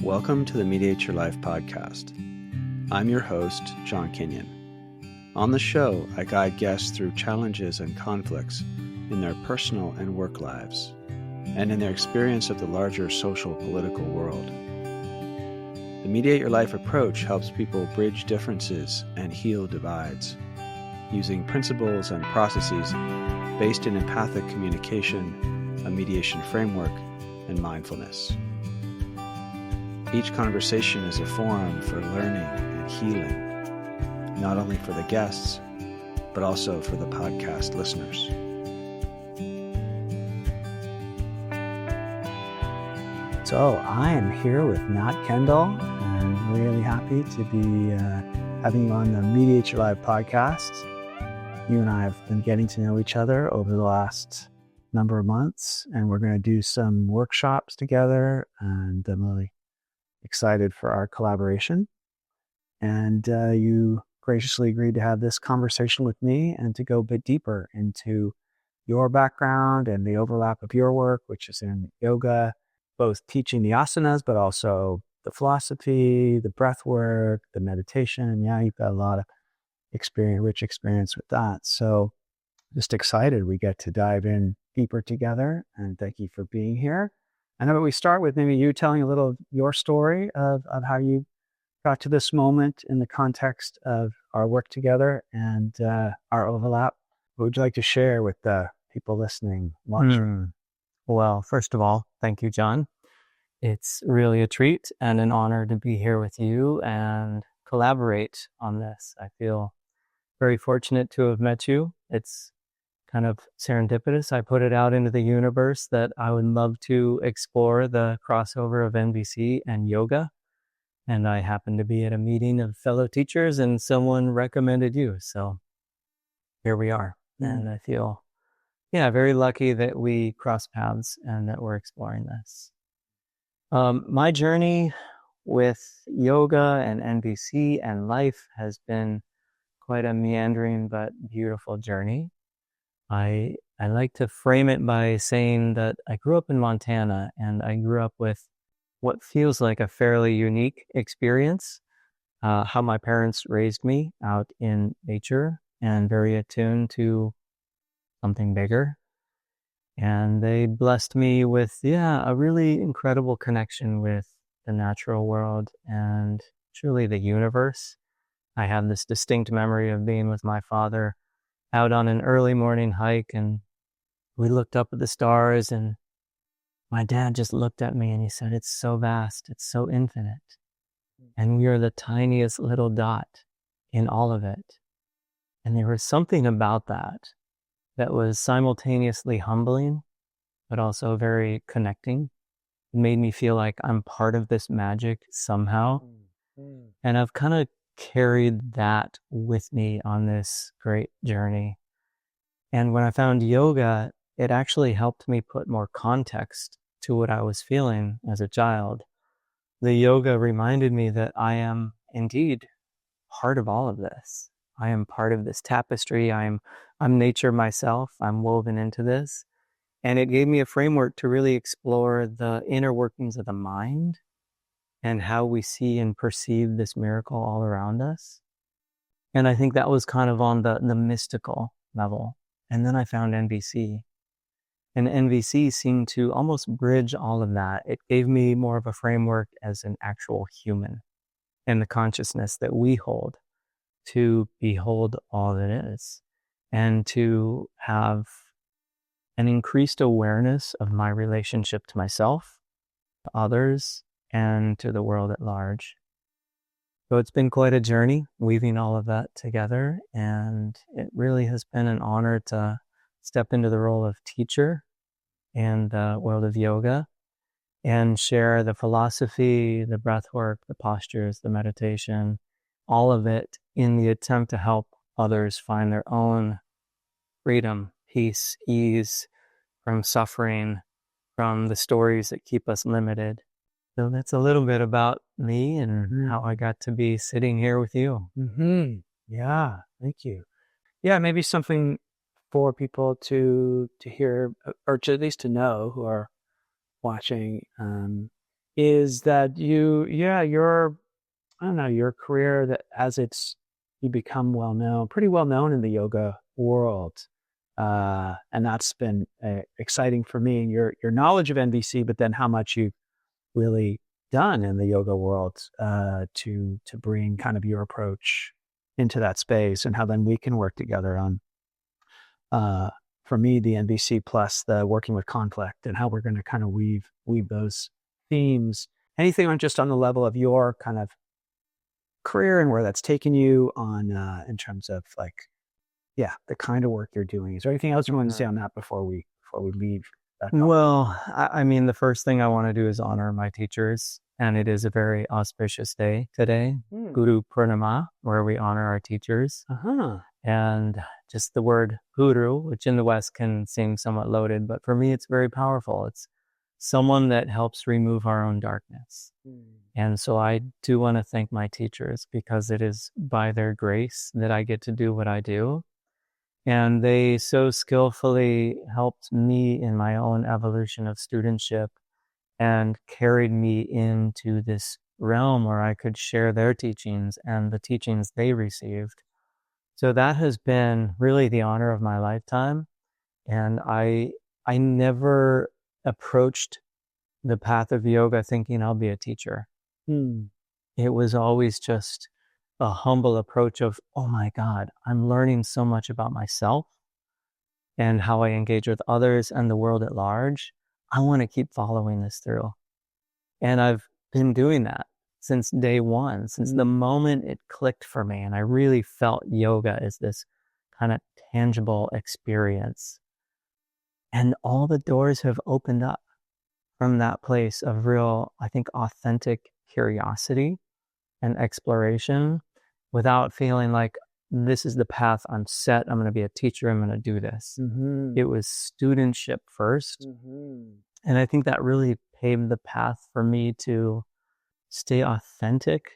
Welcome to the Mediate Your Life podcast. I'm your host, John Kenyon. On the show, I guide guests through challenges and conflicts in their personal and work lives, and in their experience of the larger social political world. The Mediate Your Life approach helps people bridge differences and heal divides, using principles and processes based in empathic communication, a mediation framework, and mindfulness. Each conversation is a forum for learning and healing, not only for the guests, but also for the podcast listeners. So I am here with Nat Kendall, and I'm really happy to be having you on the Mediate Your Life podcast. You and I have been getting to know each other over the last number of months, and we're going to do some workshops together, and I'm really excited for our collaboration. And you graciously agreed to have this conversation with me and to go a bit deeper into your background and the overlap of your work, which is in yoga, both teaching the asanas, but also the philosophy, the breath work, the meditation. Yeah, you've got a lot of rich experience with that. So just excited we get to dive in deeper together, and thank you for being here. And how about we start with maybe you telling a little of your story of how you got to this moment in the context of our work together and our overlap. What would you like to share with the people listening, watching? Well, first of all, thank you, John. It's really a treat and an honor to be here with you and collaborate on this. I feel very fortunate to have met you. It's kind of serendipitous. I put it out into the universe that I would love to explore the crossover of NVC and yoga. And I happened to be at a meeting of fellow teachers and someone recommended you. So here we are. And I feel, very lucky that we cross paths and that we're exploring this. My journey with yoga and NVC and life has been quite a meandering but beautiful journey. I like to frame it by saying that I grew up in Montana, and I grew up with what feels like a fairly unique experience, how my parents raised me out in nature and very attuned to something bigger. And they blessed me with, a really incredible connection with the natural world and truly the universe. I have this distinct memory of being with my father out on an early morning hike, and we looked up at the stars, and my dad just looked at me and he said, "It's so vast, it's so infinite. And we are the tiniest little dot in all of it." And there was something about that was simultaneously humbling, but also very connecting. It made me feel like I'm part of this magic somehow. And I've kind of carried that with me on this great journey. And when I found yoga, it actually helped me put more context to what I was feeling as a child. The yoga reminded me that I am indeed part of all of this. I am part of this tapestry. I'm nature myself. I'm woven into this. And it gave me a framework to really explore the inner workings of the mind and how we see and perceive this miracle all around us. And I think that was kind of on the mystical level. And then I found NVC. And NVC seemed to almost bridge all of that. It gave me more of a framework as an actual human and the consciousness that we hold to behold all that is and to have an increased awareness of my relationship to myself, to others, and to the world at large. So it's been quite a journey weaving all of that together, and it really has been an honor to step into the role of teacher in the world of yoga and share the philosophy, the breath work, the postures, the meditation, all of it in the attempt to help others find their own freedom, peace, ease from suffering, from the stories that keep us limited. So that's a little bit about me and how I got to be sitting here with you. Yeah, thank you. Yeah, maybe something for people to hear, or to at least to know, who are watching. is that your I don't know, your career, that as you become pretty well known in the yoga world. And that's been exciting for me, and your knowledge of NVC, but then how much you've really done in the yoga world to bring kind of your approach into that space, and how then we can work together on, for me, the NVC plus the working with conflict, and how we're going to kind of weave those themes. Anything on just on the level of your kind of career and where that's taken you on, in terms of like, the kind of work you're doing. Is there anything else you want to say on that before we leave that topic? Well, I mean, the first thing I want to do is honor my teachers, and it is a very auspicious day today, Guru Purnima, where we honor our teachers. And just the word guru, which in the West can seem somewhat loaded, but for me, it's very powerful. It's someone that helps remove our own darkness. And so I do want to thank my teachers, because it is by their grace that I get to do what I do. And they so skillfully helped me in my own evolution of studentship and carried me into this realm where I could share their teachings and the teachings they received. So that has been really the honor of my lifetime. And I never approached the path of yoga thinking I'll be a teacher. It was always just a humble approach of, oh my God, I'm learning so much about myself and how I engage with others and the world at large. I want to keep following this through. And I've been doing that since day one, since the moment it clicked for me. And I really felt yoga as this kind of tangible experience. And all the doors have opened up from that place of real, I think, authentic curiosity and exploration, without feeling like this is the path I'm set. I'm going to be a teacher. I'm going to do this. It was studentship first. And I think that really paved the path for me to stay authentic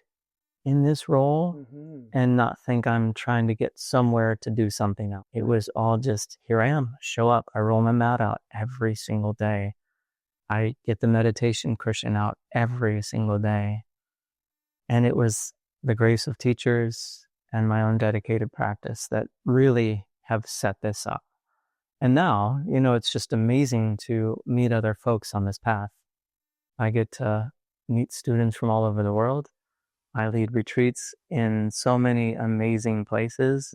in this role and not think I'm trying to get somewhere to do something else. It was all just, here I am, show up. I roll my mat out every single day. I get the meditation cushion out every single day. And it was the grace of teachers and my own dedicated practice that really have set this up. And now, it's just amazing to meet other folks on this path. I get to meet students from all over the world. I lead retreats in so many amazing places.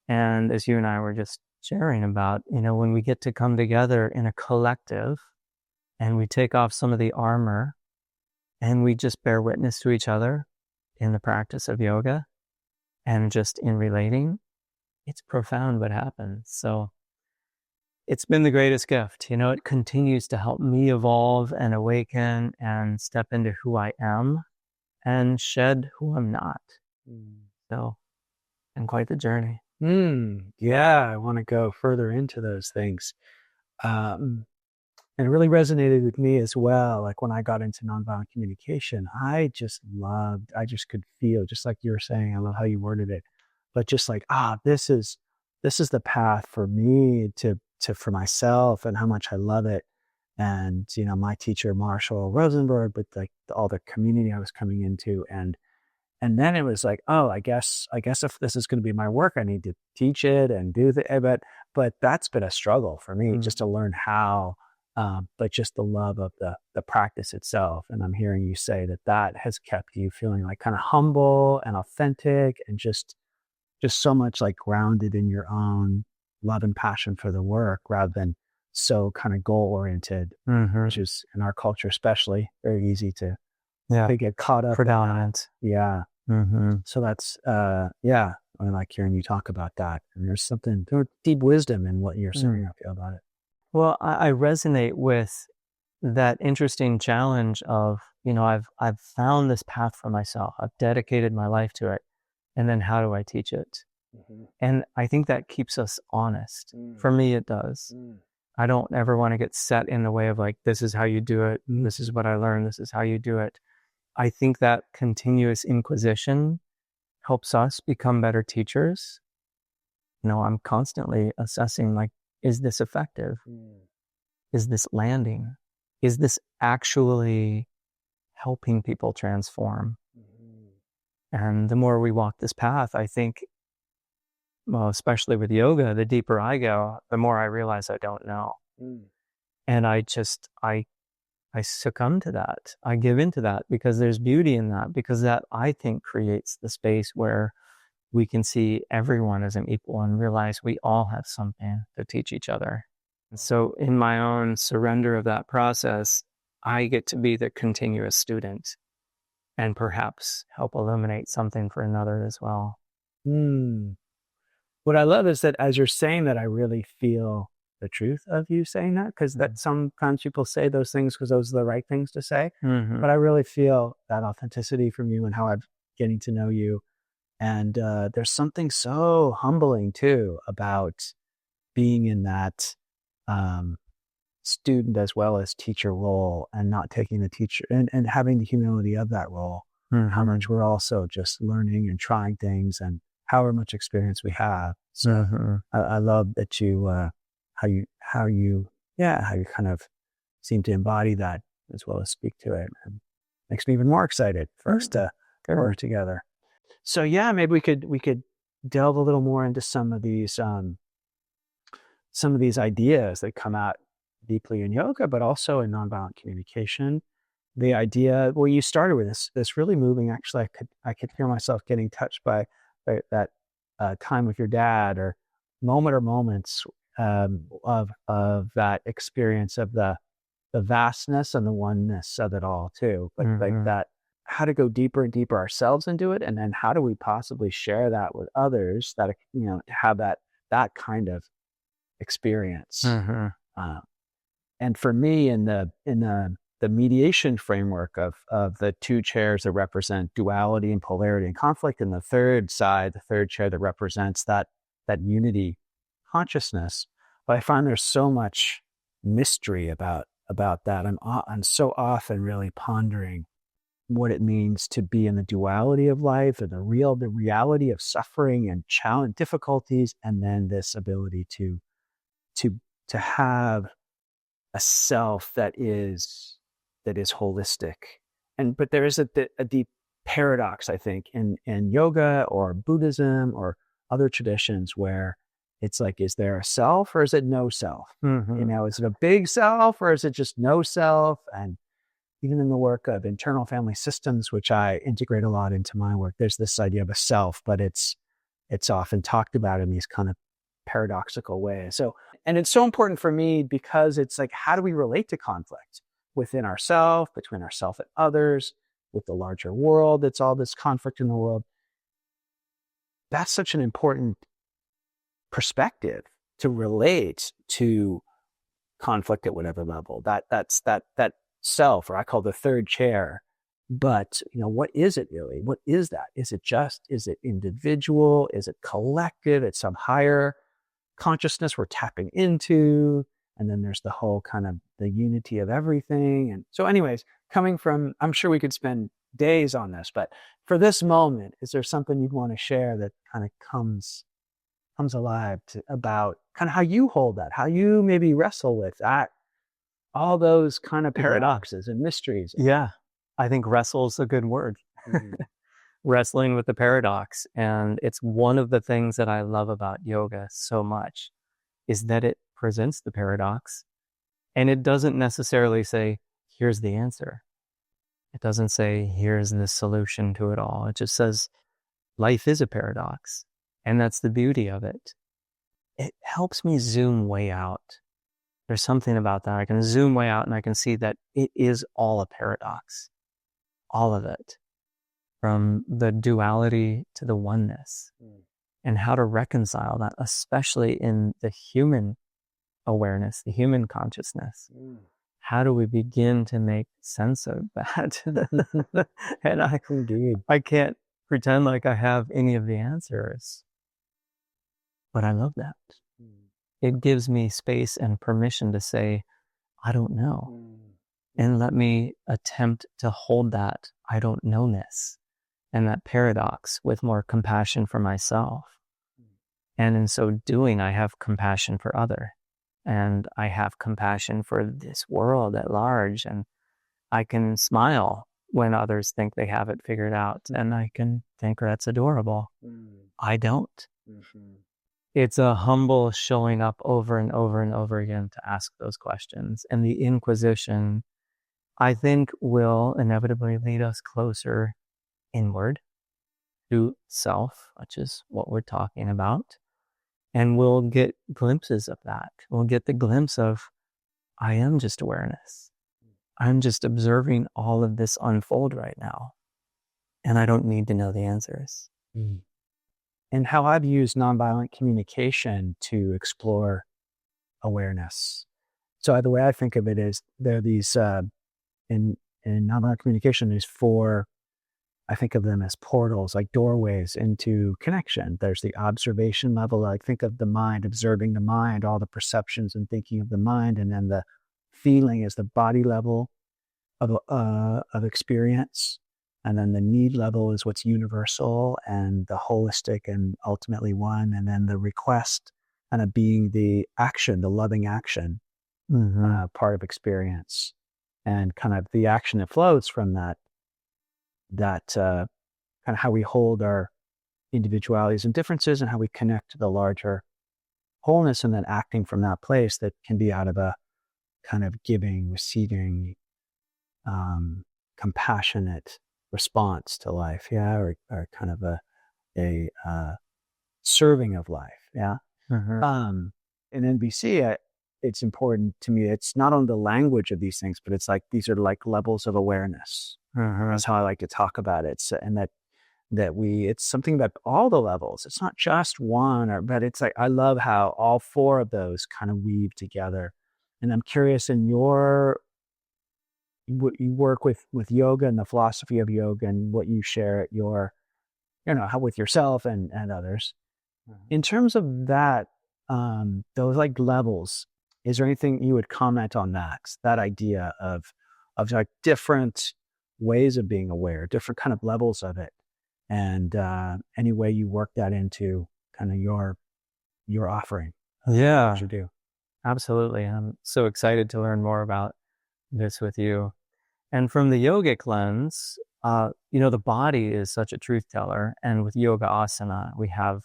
And as you and I were just sharing about, when we get to come together in a collective and we take off some of the armor and we just bear witness to each other in the practice of yoga and just in relating, it's profound what happens. So it's been the greatest gift. It continues to help me evolve and awaken and step into who I am and shed who I'm not. So, and quite the journey. Yeah, I want to go further into those things. And it really resonated with me as well. Like when I got into nonviolent communication, I just could feel, just like you were saying, I love how you worded it, but just like, this is the path for me for myself, and how much I love it. And, my teacher, Marshall Rosenberg, but like all the community I was coming into, and then it was like, I guess if this is going to be my work, I need to teach it and do but that's been a struggle for me, just to learn how. But just the love of the practice itself. And I'm hearing you say that has kept you feeling like kind of humble and authentic, and just so much like grounded in your own love and passion for the work, rather than so kind of goal oriented, which is in our culture especially very easy to get caught up. Predominant. So that's I like hearing you talk about that. And there's deep wisdom in what you're saying. I feel about it. Well, I resonate with that interesting challenge of, I've found this path for myself. I've dedicated my life to it. And then how do I teach it? And I think that keeps us honest. For me, it does. I don't ever want to get set in the way of like, this is how you do it. This is what I learned. This is how you do it. I think that continuous inquisition helps us become better teachers. I'm constantly assessing, like, is this effective? Is this landing? Is this actually helping people transform. And the more we walk this path, I think, well, especially with yoga, the deeper I go, the more I realize I don't know. And I succumb to that. I give into that because there's beauty in that, because that, I think, creates the space where we can see everyone as an equal and realize we all have something to teach each other. And so in my own surrender of that process, I get to be the continuous student and perhaps help illuminate something for another as well. What I love is that as you're saying that, I really feel the truth of you saying that, because that sometimes people say those things because those are the right things to say. But I really feel that authenticity from you and how I'm getting to know you. And there's something so humbling too about being in that student as well as teacher role, and not taking the teacher and having the humility of that role. How much we're also just learning and trying things, and however much experience we have. So I love that you how you kind of seem to embody that as well as speak to it. And makes me even more excited for us to work together. So yeah, maybe we could delve a little more into some of these ideas that come out deeply in yoga, but also in nonviolent communication. The idea, well, you started with this really moving. Actually, I could hear myself getting touched by that time with your dad, or moments of that experience of the vastness and the oneness of it all too. But like that, how to go deeper and deeper ourselves into it, and then how do we possibly share that with others, that, you know, to have that kind of experience. And for me, in the mediation framework of the two chairs that represent duality and polarity and conflict, and the third chair that represents that unity consciousness, but I find there's so much mystery about that. I'm so often really pondering what it means to be in the duality of life, and the reality of suffering and challenge, difficulties, and then this ability to have a self that is holistic. But there is a deep paradox, I think, in yoga or Buddhism or other traditions, where it's like, is there a self or is it no self? You know, is it a big self or is it just no self? And even in the work of internal family systems, which I integrate a lot into my work, there's this idea of a self, but it's often talked about in these kind of paradoxical ways. So, and it's so important for me because it's like, how do we relate to conflict within ourselves, between ourselves and others, with the larger world? It's all this conflict in the world. That's such an important perspective to relate to conflict at whatever level. That's that self, or I call the third chair. But, you know, what is it really? What is that? Is it individual? Is it collective? It's some higher consciousness we're tapping into. And then there's the whole kind of the unity of everything. And so anyways, coming from, I'm sure we could spend days on this, but for this moment, is there something you'd want to share that kind of comes alive about kind of how you hold that, how you maybe wrestle with that, all those kind of paradoxes and mysteries? Yeah, I think wrestle is a good word. Wrestling with the paradox. And it's one of the things that I love about yoga so much, is that it presents the paradox, and it doesn't necessarily say, here's the answer. It doesn't say, here's the solution to it all. It just says, life is a paradox. And that's the beauty of it. It helps me zoom way out. There's something about that. I can zoom way out and I can see that it is all a paradox. All of it. From the duality to the oneness. And how to reconcile that, especially in the human awareness, the human consciousness. How do we begin to make sense of that? And I can't pretend like I have any of the answers. But I love that. It gives me space and permission to say, I don't know. And let me attempt to hold that I don't know-ness and that paradox with more compassion for myself. And in so doing, I have compassion for other. And I have compassion for this world at large. And I can smile when others think they have it figured out. And I can think that's adorable. I don't. It's a humble showing up over and over and over again to ask those questions. And the inquisition, I think, will inevitably lead us closer inward to self, which is what we're talking about. And we'll get glimpses of that. We'll get the glimpse of, I am just awareness. I'm just observing all of this unfold right now. And I don't need to know the answers. And how I've used nonviolent communication to explore awareness. So the way I think of it is there are these, in nonviolent communication, there's 4, I think of them as portals, like doorways into connection. There's the observation level. I think of the mind, observing the mind, all the perceptions and thinking of the mind. And then the feeling is the body level of experience. And then the need level is what's universal and the holistic and ultimately one. And then the request kind of being the action, the loving action part of experience. And kind of the action that flows from that kind of how we hold our individualities and differences and how we connect to the larger wholeness, and then acting from that place that can be out of a kind of giving, receiving, compassionate response to life, or kind of a serving of life, In NVC, it's important to me. It's not on the language of these things, but it's like these are like levels of awareness. That's how I like to talk about it. So, and that it's something about all the levels. It's not just one, but it's like I love how all 4 of those kind of weave together. And I'm curious, in you work with yoga and the philosophy of yoga and what you share at your, how with yourself and others. In terms of that, those like levels, is there anything you would comment on that idea of like different ways of being aware, different kind of levels of it, and any way you work that into kind of your offering? Yeah, what you do. Absolutely. I'm so excited to learn more about this with you. And from the yogic lens, the body is such a truth teller. And with yoga asana, we have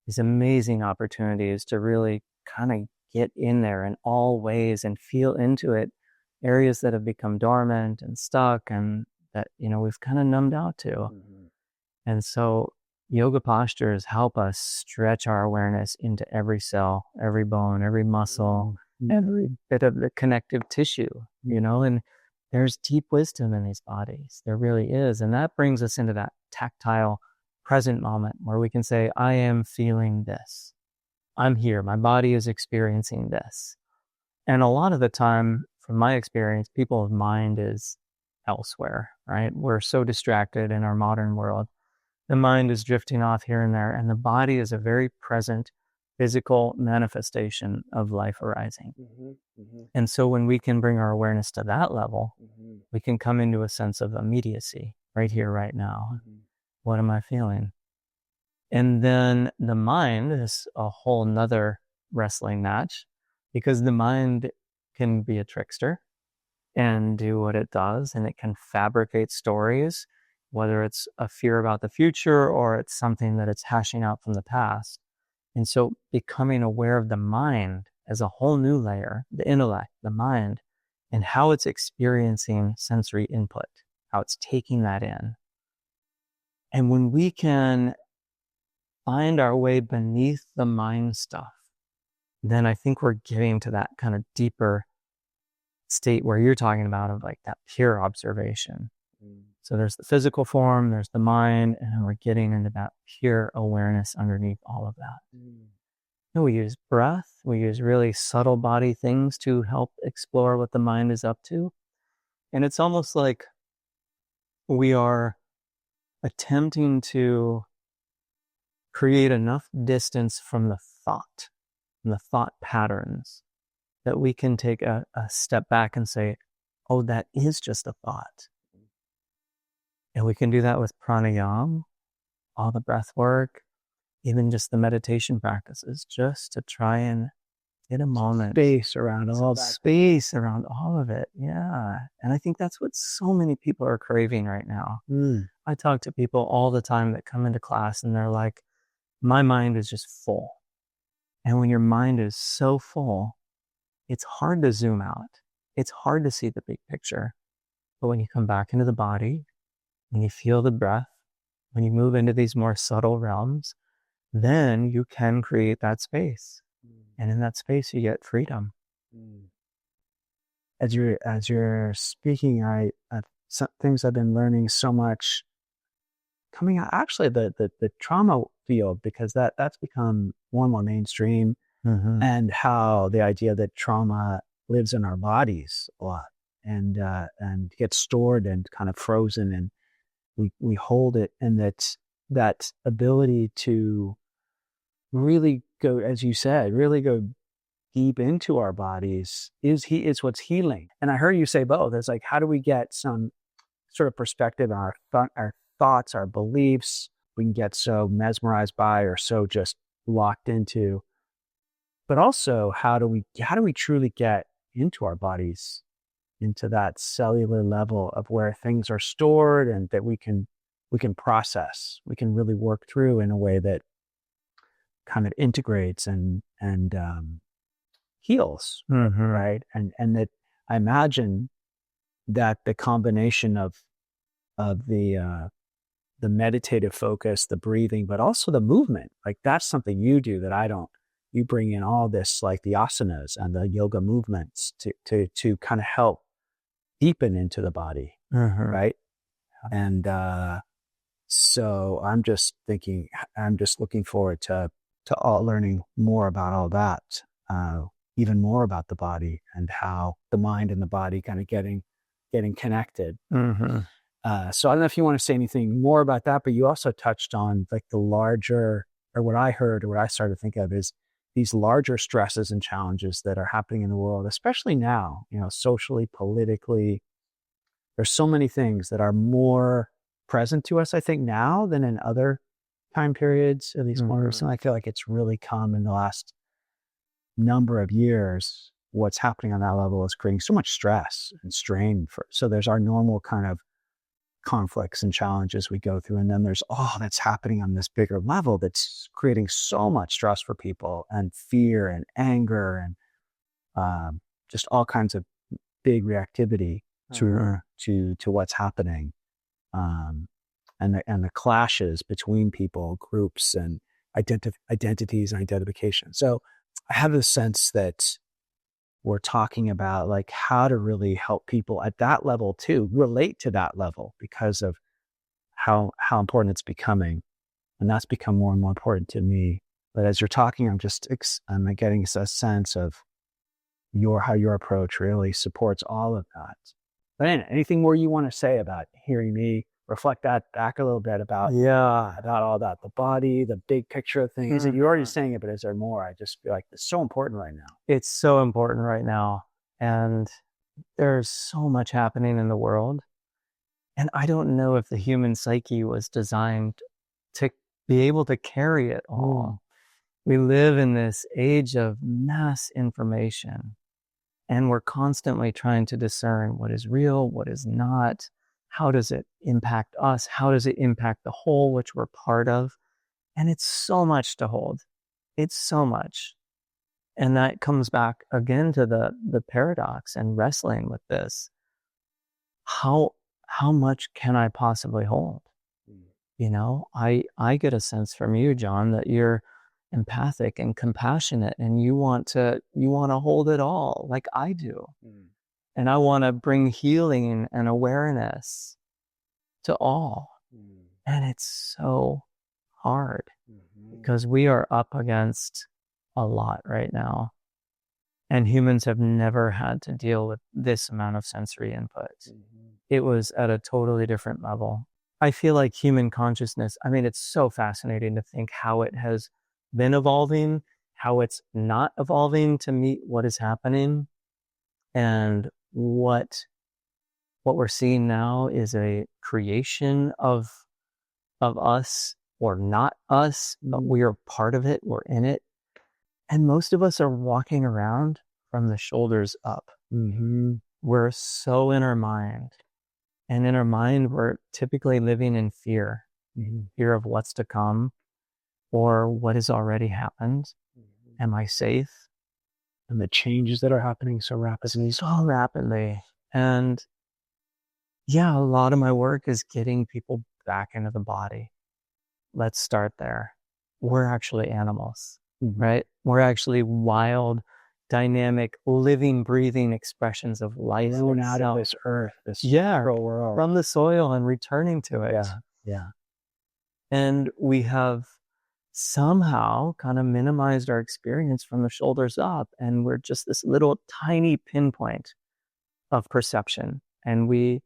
these amazing opportunities to really kind of get in there in all ways and feel into it, areas that have become dormant and stuck and that, we've kind of numbed out to. And so yoga postures help us stretch our awareness into every cell, every bone, every muscle, every bit of the connective tissue, and there's deep wisdom in these bodies. There really is. And that brings us into that tactile present moment where we can say, I am feeling this. I'm here. My body is experiencing this. And a lot of the time, from my experience, people's mind is elsewhere, right? We're so distracted in our modern world. The mind is drifting off here and there, and the body is a very present physical manifestation of life arising. And so when we can bring our awareness to that level, we can come into a sense of immediacy right here, right now. What am I feeling? And then the mind is a whole nother wrestling match, because the mind can be a trickster and do what it does, and it can fabricate stories, whether it's a fear about the future or it's something that it's hashing out from the past. And so becoming aware of the mind as a whole new layer, the intellect, the mind, and how it's experiencing sensory input, how it's taking that in. And when we can find our way beneath the mind stuff, then I think we're getting to that kind of deeper state where you're talking about, of like that pure observation. So there's the physical form, there's the mind, and we're getting into that pure awareness underneath all of that. And we use breath, we use really subtle body things to help explore what the mind is up to. And it's almost like we are attempting to create enough distance from the thought, from the thought patterns, that we can take a step back and say, oh, that is just a thought. And we can do that with pranayama, all the breath work, even just the meditation practices, just to try and In a moment. Space around all that. Space around all of it. Yeah. And I think that's what so many people are craving right now. I talk to people all the time that come into class and they're like, my mind is just full. And when your mind is so full, it's hard to zoom out. It's hard to see the big picture. But when you come back into the body, when you feel the breath, when you move into these more subtle realms, then you can create that space. And in that space, you get freedom. As you're speaking, some things I've been learning so much coming out, actually the trauma field, because that's become more and more mainstream, and how the idea that trauma lives in our bodies a lot and gets stored and kind of frozen, and we hold it, and that ability to really go, as you said, really go deep into our bodies is what's healing. And I heard you say both. It's like, how do we get some sort of perspective on our thoughts, our beliefs, we can get so mesmerized by or so just locked into, but also how do we truly get into our bodies, into that cellular level of where things are stored and that we can process, we can really work through in a way that kind of integrates and heals, right? And that I imagine that the combination of the meditative focus, the breathing, but also the movement, like that's something you do that I don't. You bring in all this, like the asanas and the yoga movements to kind of help deepen into the body, right? And so I'm just looking forward to all learning more about all that, even more about the body and how the mind and the body kind of getting connected. So I don't know if you want to say anything more about that, but you also touched on like the larger, or what I heard, or what I started to think of is these larger stresses and challenges that are happening in the world, especially now, socially, politically. There's so many things that are more present to us, I think, now than in other time periods, at least more recently. I feel like it's really come in the last number of years. What's happening on that level is creating so much stress and strain. So there's our normal kind of conflicts and challenges we go through, and then there's all that's happening on this bigger level that's creating so much stress for people, and fear and anger and just all kinds of big reactivity to what's happening, and the clashes between people, groups, and identities and identification. So I have the sense that we're talking about like how to really help people at that level too, relate to that level because of how important it's becoming. And that's become more and more important to me. But as you're talking, I'm getting a sense of how your approach really supports all of that. But anyway, anything more you want to say about hearing me reflect that back a little bit about all that, the body, the big picture of things? You're already saying it, but is there more? I just feel like it's so important right now. It's so important right now. And there's so much happening in the world. And I don't know if the human psyche was designed to be able to carry it all. We live in this age of mass information, and we're constantly trying to discern what is real, what is not. How does it impact us? How does it impact the whole, which we're part of? And it's so much to hold. It's so much. And that comes back again to the paradox and wrestling with this. How much can I possibly hold? I get a sense from you, John, that you're empathic and compassionate, and you want to hold it all like I do. And I want to bring healing and awareness to all. And it's so hard because we are up against a lot right now. And humans have never had to deal with this amount of sensory input. It was at a totally different level. I feel like human consciousness, it's so fascinating to think how it has been evolving, how it's not evolving to meet what is happening. And what we're seeing now is a creation of us, or not us, but we are part of it, we're in it. And most of us are walking around from the shoulders up. Mm-hmm. We're so in our mind. And in our mind, we're typically living in fear, fear of what's to come or what has already happened. Am I safe? And the changes that are happening so rapidly. So rapidly. And yeah, a lot of my work is getting people back into the body. Let's start there. We're actually animals, right? We're actually wild, dynamic, living, breathing expressions of life. Grown out of this earth, this world. From the soil and returning to it. Yeah. And we have somehow kind of minimized our experience from the shoulders up. And we're just this little tiny pinpoint of perception. And we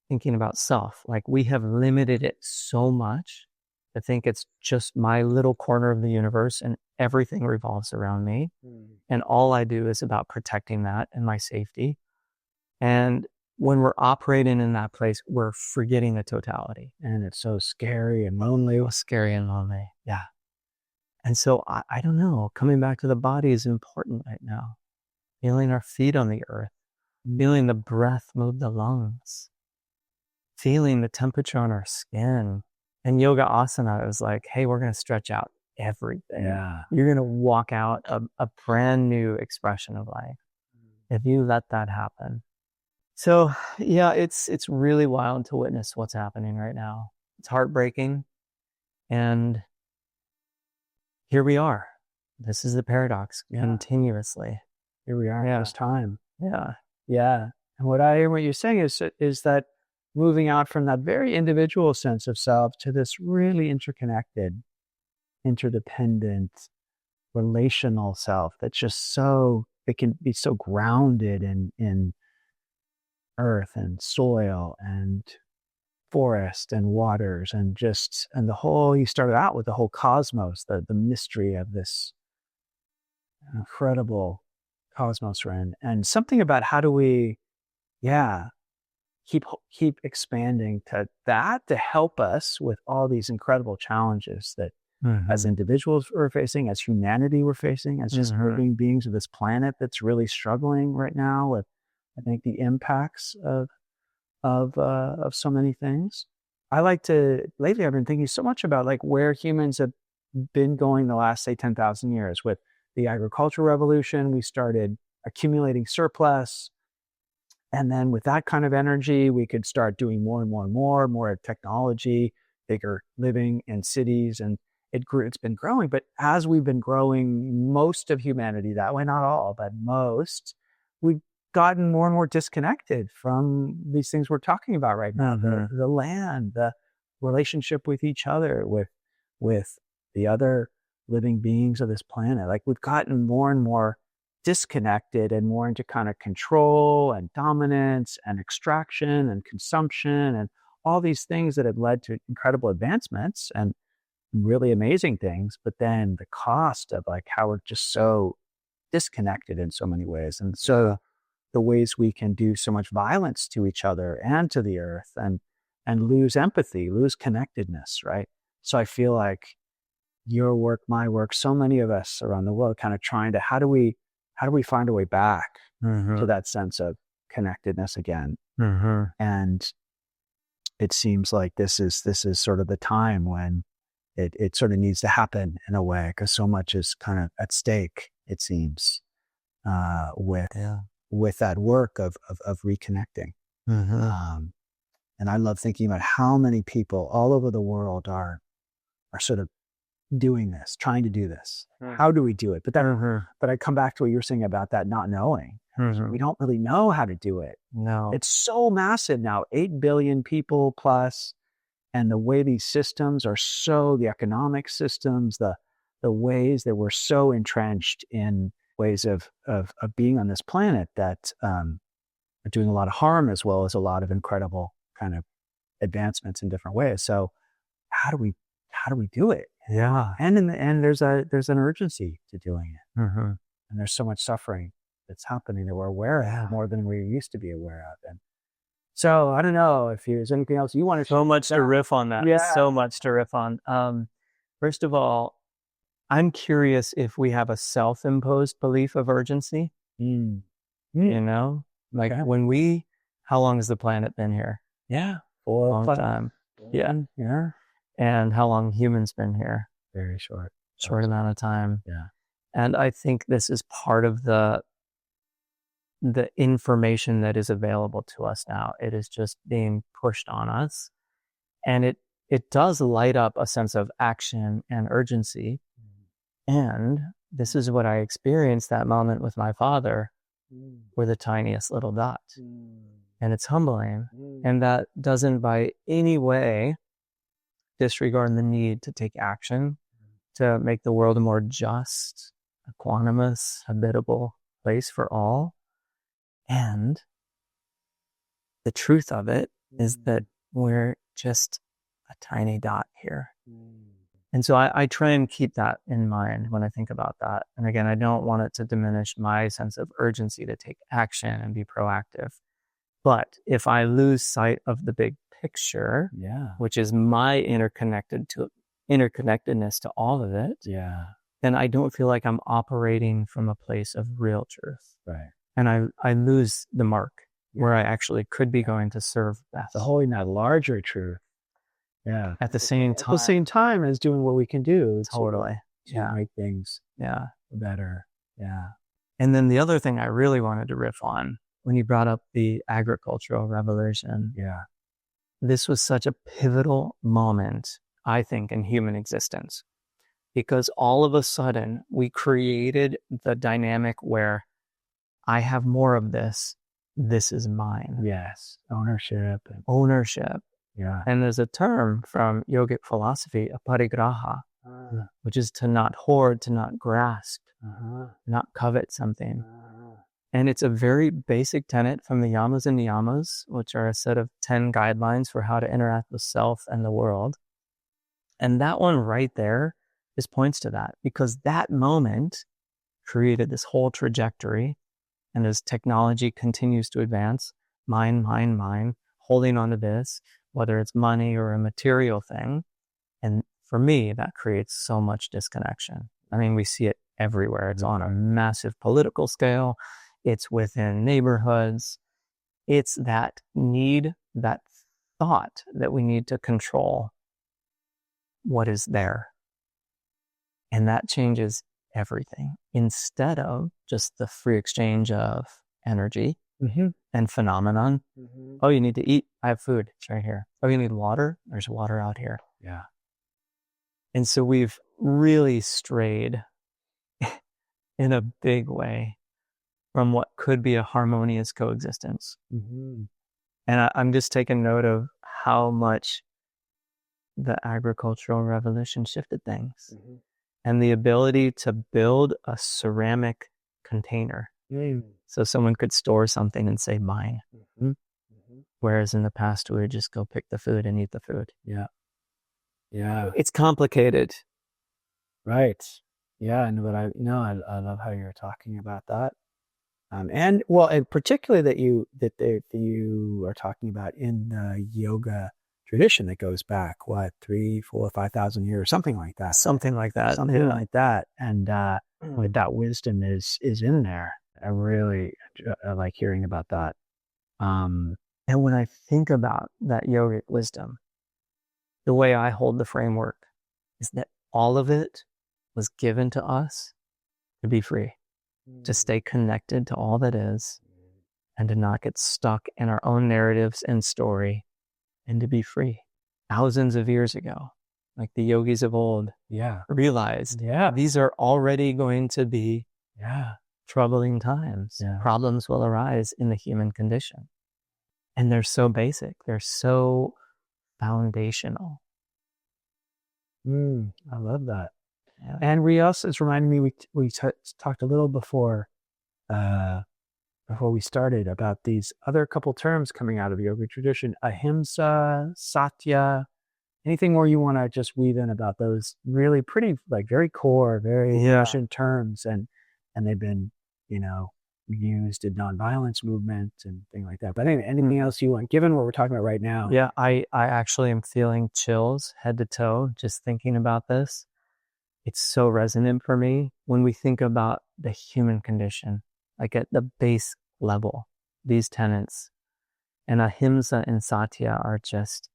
thinking about self, like we have limited it so much to think it's just my little corner of the universe and everything revolves around me. And all I do is about protecting that and my safety. And when we're operating in that place, we're forgetting the totality. And it's so scary and lonely. Yeah. And so I don't know, coming back to the body is important right now. Feeling our feet on the earth, feeling the breath move the lungs, feeling the temperature on our skin. And yoga asana is like, hey, we're going to stretch out everything. Yeah. You're going to walk out a brand new expression of life if you let that happen. So yeah, it's really wild to witness what's happening right now. It's heartbreaking. And here we are. This is the paradox continuously. Here we are this time. Yeah. Yeah. And what you're saying is that moving out from that very individual sense of self to this really interconnected, interdependent, relational self that's just it can be so grounded in earth and soil and forest and waters and you started out with the whole cosmos, the mystery of this incredible cosmos we're in. And something about how do we, keep expanding to that to help us with all these incredible challenges that as individuals we're facing, as humanity we're facing, as just living beings of this planet that's really struggling right now with, I think, the impacts of so many things. Lately I've been thinking so much about like where humans have been going the last, say, 10,000 years. With the agricultural revolution, we started accumulating surplus. And then with that kind of energy, we could start doing more and more and more technology, bigger living in cities, and it's been growing. But as we've been growing, most of humanity that way, not all, but most, we've gotten more and more disconnected from these things we're talking about right now, the land, the relationship with each other, with the other living beings of this planet. Like we've gotten more and more disconnected and more into kind of control and dominance and extraction and consumption and all these things that have led to incredible advancements and really amazing things. But then the cost of like how we're just so disconnected in so many ways. And so the ways we can do so much violence to each other and to the earth and lose empathy, lose connectedness, right? So I feel like your work, my work, so many of us around the world kind of trying to, how do we find a way back to that sense of connectedness again? And it seems like this is sort of the time when it sort of needs to happen in a way, because so much is kind of at stake, it seems, with that work of reconnecting. And I love thinking about how many people all over the world are sort of doing this, trying to do this. How do we do it? But then, but I come back to what you were saying about that not knowing. We don't really know how to do it. No, it's so massive now, 8 billion people plus, and the way these systems are the economic systems, the ways that we're so entrenched in ways of being on this planet that are doing a lot of harm as well as a lot of incredible kind of advancements in different ways. So how do we do it? Yeah. And in the end, there's an urgency to doing it. And there's so much suffering that's happening that we're aware of more than we used to be aware of. And so I don't know if there's anything else you want to so much to riff on that. Yeah. So much to riff on. First of all, I'm curious if we have a self-imposed belief of urgency, Mm. you know, like Okay. how long has the planet been here? Yeah. Long time. Yeah. Yeah. And how long humans been here? Very short. Short amount of time. Yeah. And I think this is part of the information that is available to us now. It is just being pushed on us. And it does light up a sense of action and urgency. And this is what I experienced that moment with my father. We're the tiniest little dot. And it's humbling. And that doesn't by any way disregard the need to take action to make the world a more just, equanimous, habitable place for all. And the truth of it is that we're just a tiny dot here. And so I try and keep that in mind when I think about that. And again, I don't want it to diminish my sense of urgency to take action and be proactive. But if I lose sight of the big picture, which is my interconnectedness to all of it, then I don't feel like I'm operating from a place of real truth. Right. And I lose the mark where I actually could be going to serve best. The holding that larger truth. Yeah. At the same time as doing what we can do. Totally. To make things better. Yeah. And then the other thing I really wanted to riff on when you brought up the agricultural revolution. Yeah. This was such a pivotal moment, I think, in human existence, because all of a sudden we created the dynamic where I have more of this. This is mine. Yes. Ownership. Yeah. And there's a term from yogic philosophy, aparigraha, which is to not hoard, to not grasp, not covet something. And it's a very basic tenet from the yamas and niyamas, which are a set of 10 guidelines for how to interact with self and the world. And that one right there just points to that, because that moment created this whole trajectory. And as technology continues to advance, mine, holding on to this, whether it's money or a material thing. And for me, that creates so much disconnection. I mean, we see it everywhere. It's on a massive political scale. It's within neighborhoods. It's that need, that thought that we need to control what is there. And that changes everything, instead of just the free exchange of energy and phenomenon. Oh, you need to eat? I have food. It's right here. Oh, you need water? There's water out here. Yeah. And so we've really strayed in a big way from what could be a harmonious coexistence. And I'm just taking note of how much the agricultural revolution shifted things. And the ability to build a ceramic container. So someone could store something and say, mine. Whereas in the past, we would just go pick the food and eat the food. Yeah. It's complicated. Right. Yeah. And but I love how you're talking about that. And particularly that you are talking about in the yoga tradition that goes back, 3, 4, 5,000 years, something like that. Something like that. And that wisdom is in there. I really like hearing about that. And when I think about that yogic wisdom, the way I hold the framework is that all of it was given to us to be free, to stay connected to all that is, and to not get stuck in our own narratives and story, and to be free. Thousands of years ago, like the yogis of old realized these are already going to be troubling times. Problems will arise in the human condition. And they're so basic. They're so foundational. I love that. Yeah. And it's reminding me, we talked a little before we started about these other couple terms coming out of the yoga tradition, Ahimsa, Satya, anything more you want to just weave in about those really pretty, like very core, very ancient terms. And they've been, used in nonviolence movement and things like that. But anyway, anything else you want, given what we're talking about right now? Yeah, I actually am feeling chills head to toe just thinking about this, it's so resonant for me when we think about the human condition, like at the base level, these tenets. And Ahimsa and Satya are just,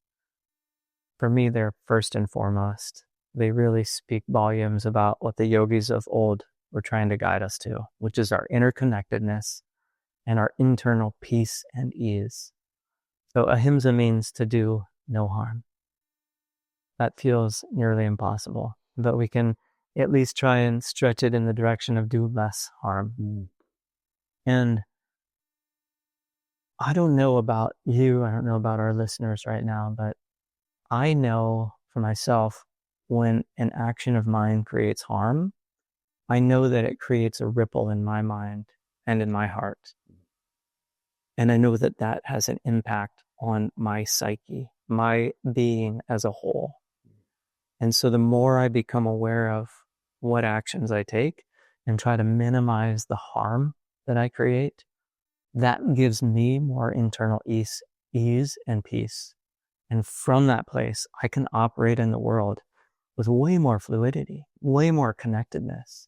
for me, they're first and foremost. They really speak volumes about what the yogis of old were trying to guide us to, which is our interconnectedness and our internal peace and ease. So Ahimsa means to do no harm. That feels nearly impossible, but we can at least try and stretch it in the direction of do less harm. And I don't know about you, I don't know about our listeners right now, but I know for myself, when an action of mine creates harm, I know that it creates a ripple in my mind and in my heart. And I know that that has an impact on my psyche, my being as a whole. And so the more I become aware of what actions I take and try to minimize the harm that I create, that gives me more internal ease and peace. And from that place, I can operate in the world with way more fluidity, way more connectedness.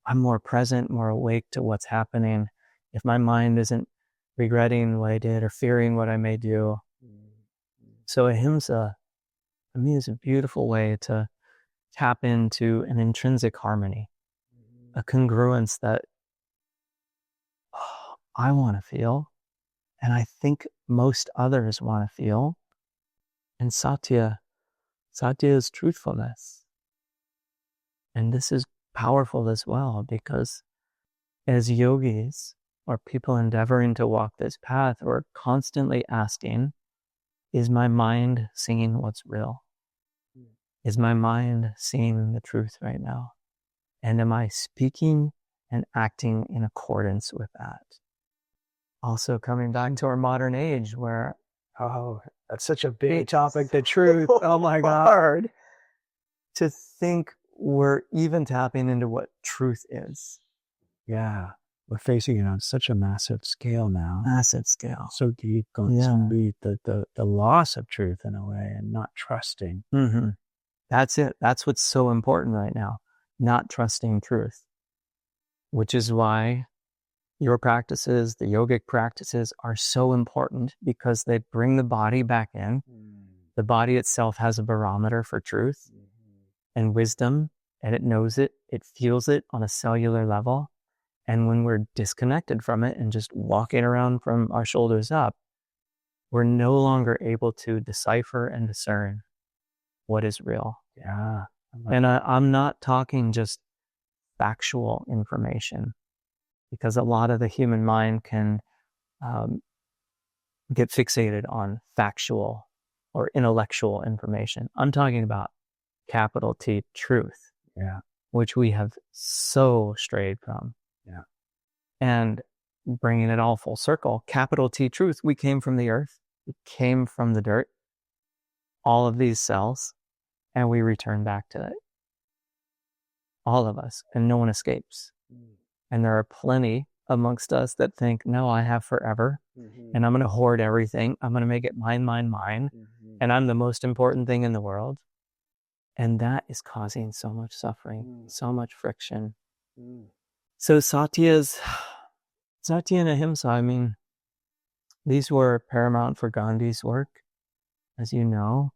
I'm more present, more awake to what's happening. If my mind isn't regretting what I did or fearing what I may do. So Ahimsa, for me, is a beautiful way to tap into an intrinsic harmony, a congruence that I want to feel, and I think most others want to feel. And Satya is truthfulness. And this is powerful as well, because as yogis or people endeavoring to walk this path, we're constantly asking, is my mind seeing what's real? Is my mind seeing the truth right now? And am I speaking and acting in accordance with that? Also coming back to our modern age where, that's such a big topic, the truth. Oh my God. Hard to think we're even tapping into what truth is. Yeah. We're facing it on such a massive scale now. Massive scale. So deep, going to be the loss of truth in a way, and not trusting. Mm-hmm. That's it. That's what's so important right now. Not trusting truth. Which is why your practices, the yogic practices, are so important, because they bring the body back in. The body itself has a barometer for truth and wisdom, and it knows it. It feels it on a cellular level. And when we're disconnected from it and just walking around from our shoulders up, we're no longer able to decipher and discern what is real. Yeah. And I'm not talking just factual information, because a lot of the human mind can get fixated on factual or intellectual information. I'm talking about capital T truth, which we have so strayed from. Yeah. And bringing it all full circle, capital T truth, we came from the earth, we came from the dirt, all of these cells, and we return back to it. All of us, and no one escapes. And there are plenty amongst us that think, no, I have forever, and I'm going to hoard everything. I'm going to make it mine, and I'm the most important thing in the world. And that is causing so much suffering, so much friction. So Satya and Ahimsa, I mean, these were paramount for Gandhi's work, as you know,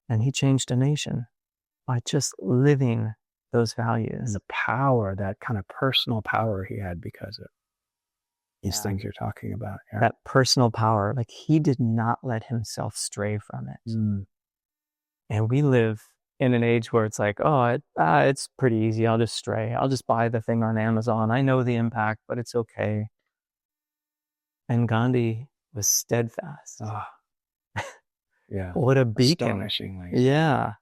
and he changed a nation by just living those values. And the power, that kind of personal power he had because of these things you're talking about. Yeah. That personal power, like he did not let himself stray from it. And we live in an age where it's like, it's pretty easy. I'll just stray. I'll just buy the thing on Amazon. I know the impact, but it's okay. And Gandhi was steadfast. Yeah. What a beacon. Astonishingly. Yeah.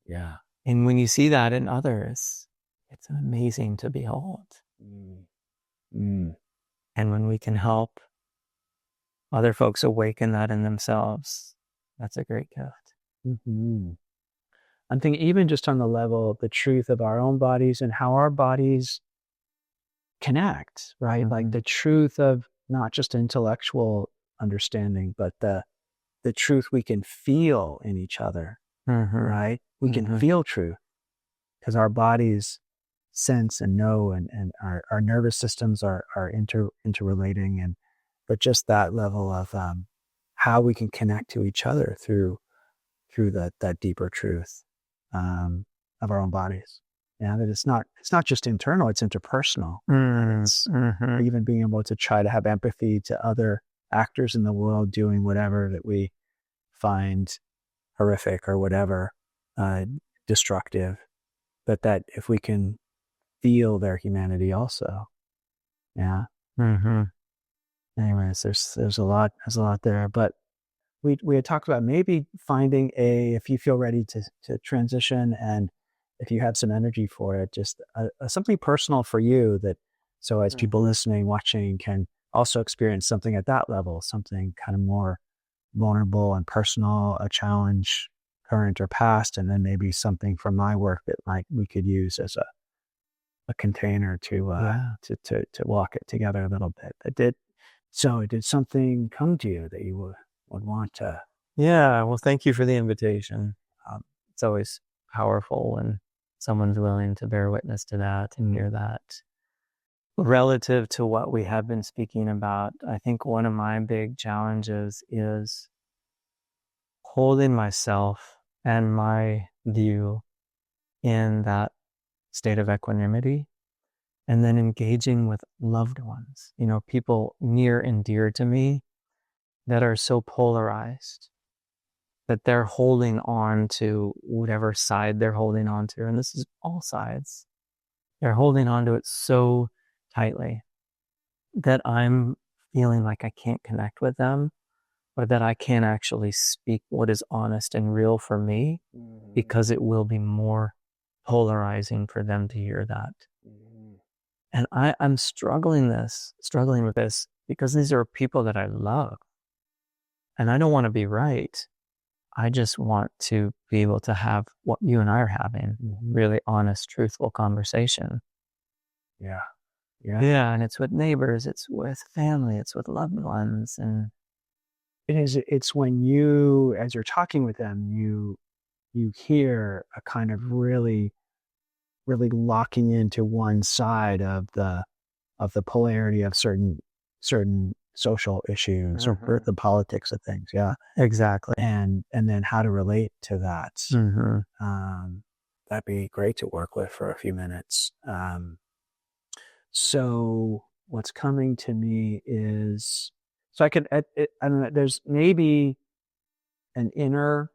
Yeah. And when you see that in others, it's amazing to behold. And when we can help other folks awaken that in themselves, that's a great gift. I'm thinking even just on the level of the truth of our own bodies and how our bodies connect, right? Like the truth of not just intellectual understanding, but the truth we can feel in each other, right? We can feel truth because our bodies sense and know, and our nervous systems are interrelating, but just that level of how we can connect to each other through that deeper truth of our own bodies. Yeah, that it's not just internal, it's interpersonal. It's even being able to try to have empathy to other actors in the world doing whatever that we find horrific or whatever, destructive, but that if we can feel their humanity also. Yeah. Anyways, there's a lot there, but we had talked about maybe finding if you feel ready to transition, and if you have some energy for it, just something personal for you, that so as people listening, watching can also experience something at that level, something kind of more vulnerable and personal, a challenge, current or past, and then maybe something from my work that we could use as a container to walk it together a little bit. Did something come to you that you would want to? Yeah, well, thank you for the invitation. It's always powerful when someone's willing to bear witness to that and hear that. Relative to what we have been speaking about, I think one of my big challenges is holding myself and my view in that state of equanimity, and then engaging with loved ones, people near and dear to me that are so polarized that they're holding on to whatever side they're holding on to. And this is all sides. They're holding on to it so tightly that I'm feeling like I can't connect with them, or that I can't actually speak what is honest and real for me, because it will be more polarizing for them to hear that. And I'm struggling with this because these are people that I love, and I don't want to be right. I just want to be able to have what you and I are having, really honest, truthful conversation. Yeah. And it's with neighbors, it's with family, it's with loved ones. And it's when you, as you're talking with them, you hear a kind of really, really locking into one side of the polarity of certain social issues or the politics of things. Yeah, exactly. And then how to relate to that. That'd be great to work with for a few minutes. So what's coming to me is, so I don't know, there's maybe an inner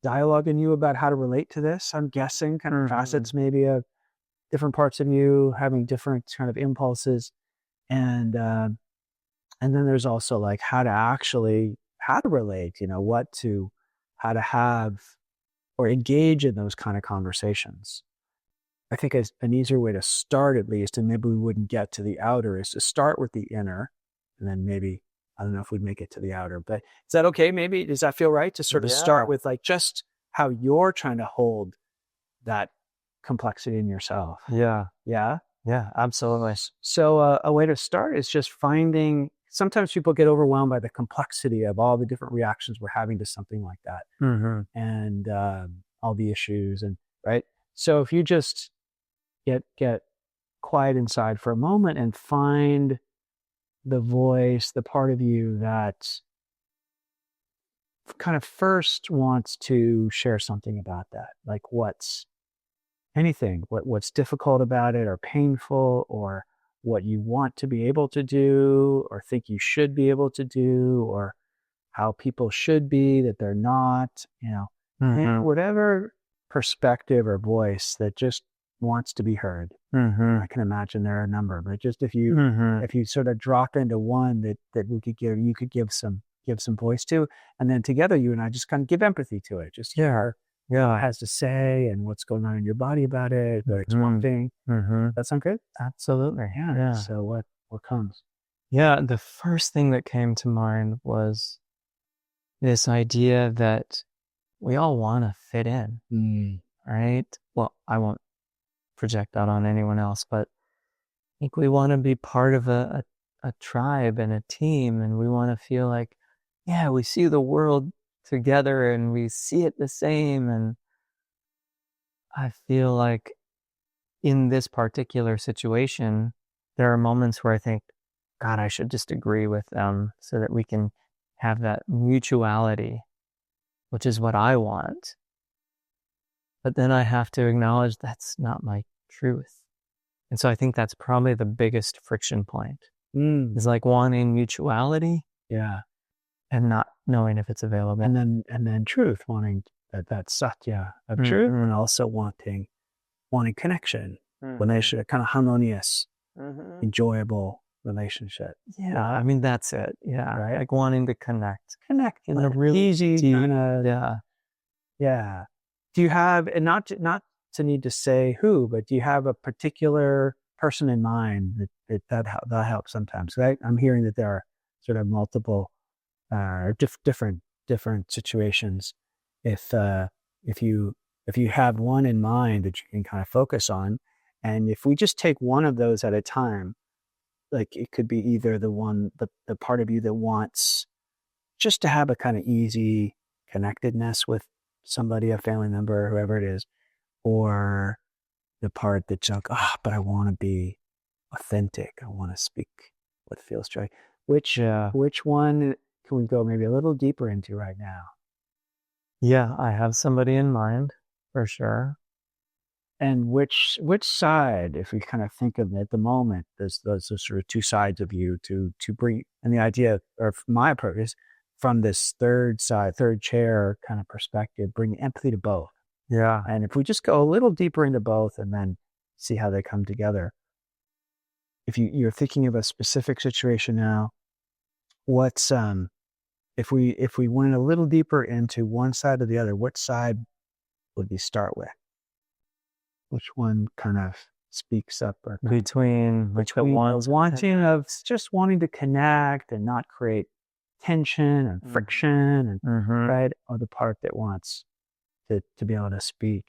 dialogue in you about how to relate to this. I'm guessing kind of facets maybe of different parts of you having different kind of impulses. And then there's also like how to relate, how to have or engage in those kind of conversations. I think an easier way to start, at least, and maybe we wouldn't get to the outer, is to start with the inner, and then maybe, I don't know if we'd make it to the outer, but is that okay? Maybe, does that feel right to sort of start with like just how you're trying to hold that complexity in yourself? Yeah, absolutely. So a way to start is just finding, sometimes people get overwhelmed by the complexity of all the different reactions we're having to something like that, and all the issues, and right. So if you just get quiet inside for a moment and find the voice, the part of you that kind of first wants to share something about that, like what's difficult about it, or painful, or what you want to be able to do, or think you should be able to do, or how people should be that they're not, and whatever perspective or voice that just wants to be heard. I can imagine there are a number, but just if you sort of drop into one that you could give some voice to, and then together you and I just kind of give empathy to it. Just hear what it has to say and what's going on in your body about it. It's one thing. That sound good? Absolutely. Yeah. So what comes? Yeah, the first thing that came to mind was this idea that we all want to fit in, right? Well, I won't project that on anyone else, but I think we want to be part of a tribe and a team, and we want to feel like, yeah, we see the world together and we see it the same. And I feel like in this particular situation, there are moments where I think, God, I should just agree with them so that we can have that mutuality, which is what I want. But then I have to acknowledge that's not my truth. And so I think that's probably the biggest friction point. Is like wanting mutuality, and not knowing if it's available. And then truth, wanting that Satya of truth, and also wanting connection, relationship, kind of harmonious, enjoyable relationship. Yeah, I mean, that's it. Yeah, right. Like wanting to connect in a Like really easy deep, kind of. Yeah. Do you have, and not to need to say who, but do you have a particular person in mind that helps sometimes? Right? I'm hearing that there are sort of multiple, different situations. If you have one in mind that you can kind of focus on, and if we just take one of those at a time, like it could be either the part of you that wants just to have a kind of easy connectedness with somebody, a family member, whoever it is, or the part that's like, but I want to be authentic. I want to speak what feels true. Which one can we go maybe a little deeper into right now? Yeah, I have somebody in mind for sure. And which side, if we kind of think of it at the moment, there's those sort of two sides of you to bring, and the idea, or my approach is from this third chair kind of perspective, bring empathy to both. Yeah. And if we just go a little deeper into both and then see how they come together. If you're thinking of a specific situation now, what's if we went a little deeper into one side or the other, what side would we start with? Which one kind of speaks up or between wanting to connect and not create tension and friction and right, or the part that wants to be able to speak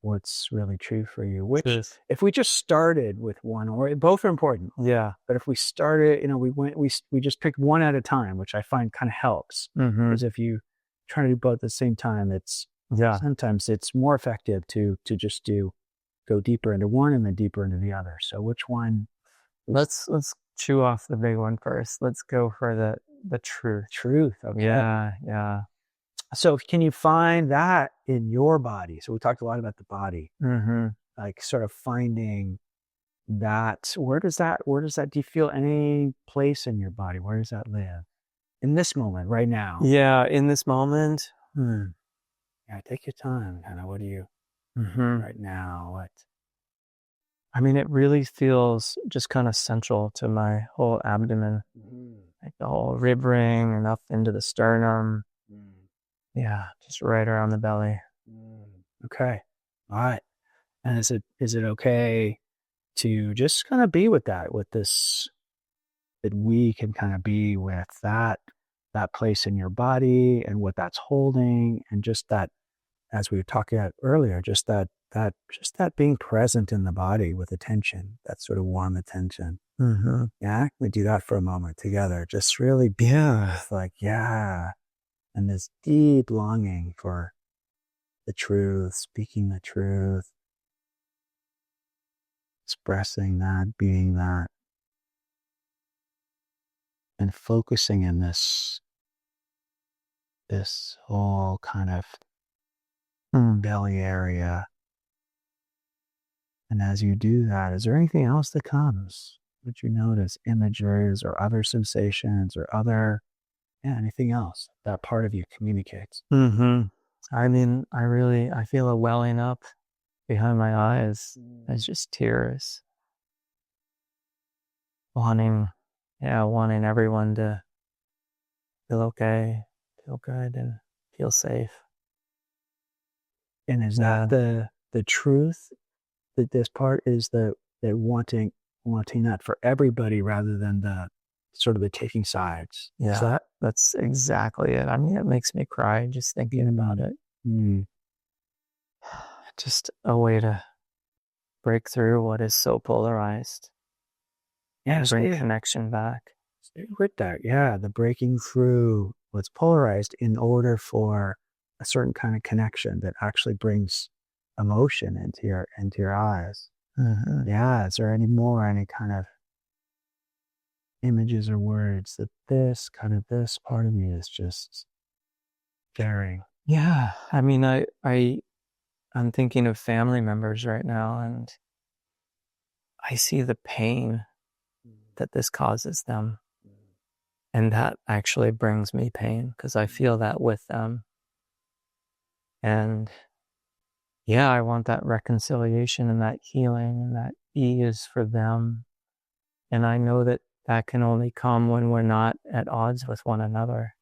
what's really true for you? Which, if we just started with one, or both are important. Yeah. But if we started, we just picked one at a time, which I find kind of helps. Because if you try to do both at the same time, sometimes it's more effective to just go deeper into one and then deeper into the other. So which one? Let's chew off the big one first. Let's go for the truth. Truth. Okay. Yeah. So can you find that in your body? So we talked a lot about the body, like sort of finding that. Where does that, do you feel any place in your body? Where does that live in this moment right now? Yeah. In this moment. Yeah. Take your time. Kind of, what do you, right now? What? I mean, it really feels just kind of central to my whole abdomen, like the whole rib ring and up into the sternum. Yeah, just right around the belly. Okay. All right. And is it okay to just kind of be with that, with this, that we can kind of be with that place in your body and what that's holding, and just that, as we were talking about earlier, just that being present in the body with attention, that sort of warm attention. Yeah. We do that for a moment together. Just really be like, and this deep longing for the truth, speaking the truth, expressing that, being that, and focusing in this whole kind of belly area. And as you do that, is there anything else that comes? Would you notice images or other sensations or other, anything else that part of you communicates? I mean, I feel a welling up behind my eyes. It's just tears. Wanting everyone to feel okay, feel good, and feel safe. And is that the truth? That this part is the wanting that for everybody rather than the sort of the taking sides. Yeah, that's exactly it. I mean, it makes me cry just thinking about it. Just a way to break through what is so polarized. Yeah, bring connection back. Stay with that. Yeah, the breaking through what's polarized in order for a certain kind of connection that actually brings emotion into your eyes. Mm-hmm. Yeah, is there any kind of images or words that this part of me is just sharing? Yeah, I mean, I'm thinking of family members right now, and I see the pain that this causes them. And that actually brings me pain because I feel that with them. And yeah, I want that reconciliation and that healing and that ease for them. And I know that that can only come when we're not at odds with one another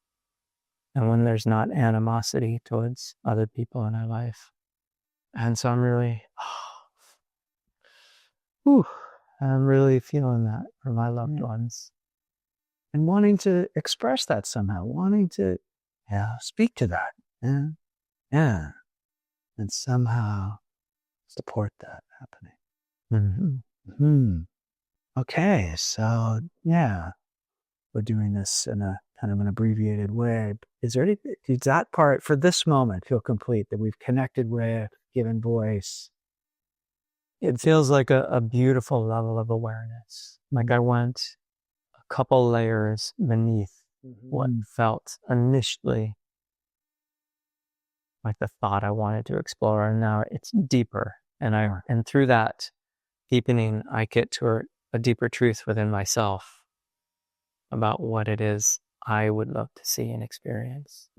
and when there's not animosity towards other people in our life. And so I'm really feeling that for my loved ones. And wanting to express that somehow, wanting to speak to that. Yeah. Yeah. And somehow support that happening. Mm-hmm. Okay, so yeah, we're doing this in a kind of an abbreviated way. Is there anything, does that part for this moment feel complete, that we've connected with, given voice? It feels like a beautiful level of awareness. Like I went a couple layers beneath what felt initially like the thought I wanted to explore, and now it's deeper. And through that deepening, I get to a deeper truth within myself about what it is I would love to see and experience.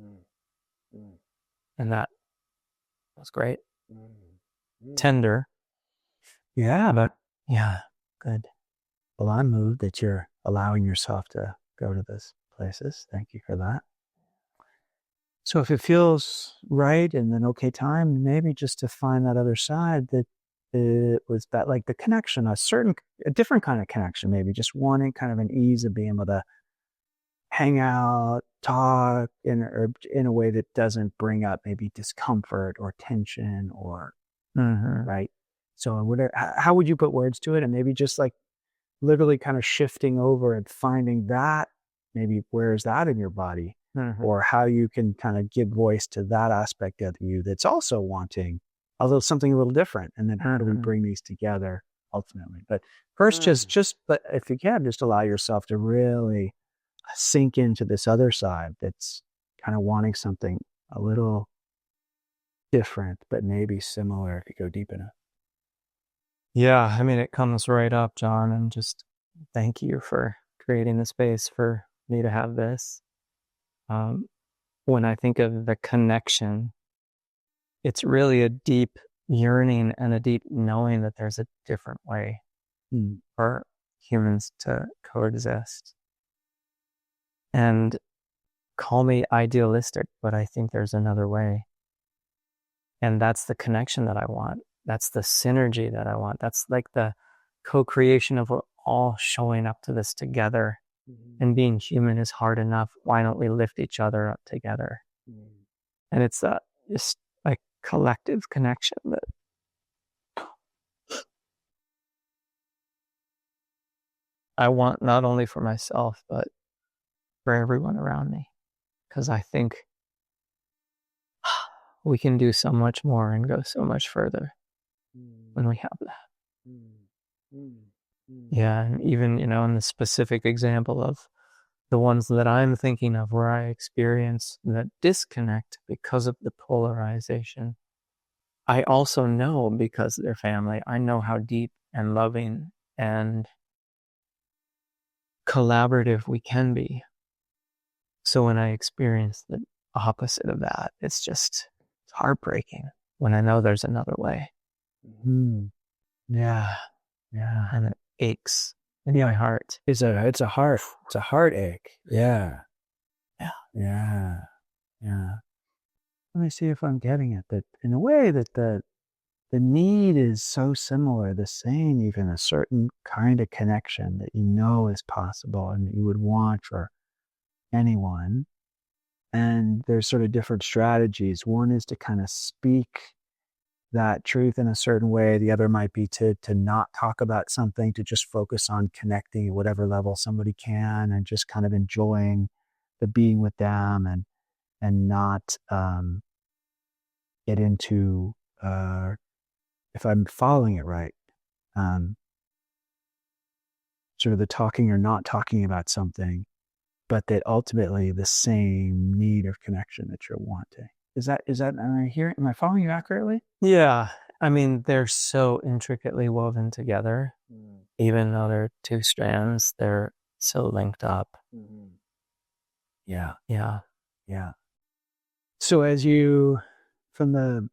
And that was great. Tender. Yeah, but yeah, good. Well, I'm moved that you're allowing yourself to go to those places. Thank you for that. So if it feels right and an okay time, maybe just to find that other side, that it was that, like, the connection, a different kind of connection, maybe just wanting kind of an ease of being able to hang out, talk in a way that doesn't bring up maybe discomfort or tension or right. So how would you put words to it? And maybe just like literally kind of shifting over and finding that, maybe where's that in your body, or how you can kind of give voice to that aspect of you that's also wanting something a little different. And then how do we bring these together ultimately? But first, but if you can, just allow yourself to really sink into this other side that's kind of wanting something a little different, but maybe similar if you go deep enough. Yeah, I mean, it comes right up, John, and just thank you for creating the space for me to have this. When I think of the connection, it's really a deep yearning and a deep knowing that there's a different way for humans to coexist. And call me idealistic, but I think there's another way. And that's the connection that I want. That's the synergy that I want. That's like the co-creation of all showing up to this together. And being human is hard enough. Why don't we lift each other up together? And it's just like collective connection that I want, not only for myself, but for everyone around me. Because I think we can do so much more and go so much further when we have that. Yeah, and even, in the specific example of the ones that I'm thinking of where I experience that disconnect because of the polarization, I also know, because they're family, I know how deep and loving and collaborative we can be. So when I experience the opposite of that, it's heartbreaking when I know there's another way. Yeah. And it aches in my heart. It's a heartache. Yeah. Let me see if I'm getting it. That in a way that the need is so similar, the same, even a certain kind of connection that is possible and that you would want for anyone. And there's sort of different strategies. One is to kind of speak that truth in a certain way. The other might be to not talk about something, to just focus on connecting at whatever level somebody can and just kind of enjoying the being with them and not get into if I'm following it right, sort of the talking or not talking about something, but that ultimately the same need of connection that you're wanting. Am I following you accurately? Yeah. I mean, they're so intricately woven together. Even though they're two strands, they're so linked up. Mm-hmm. Yeah. Yeah. Yeah. So as you, from the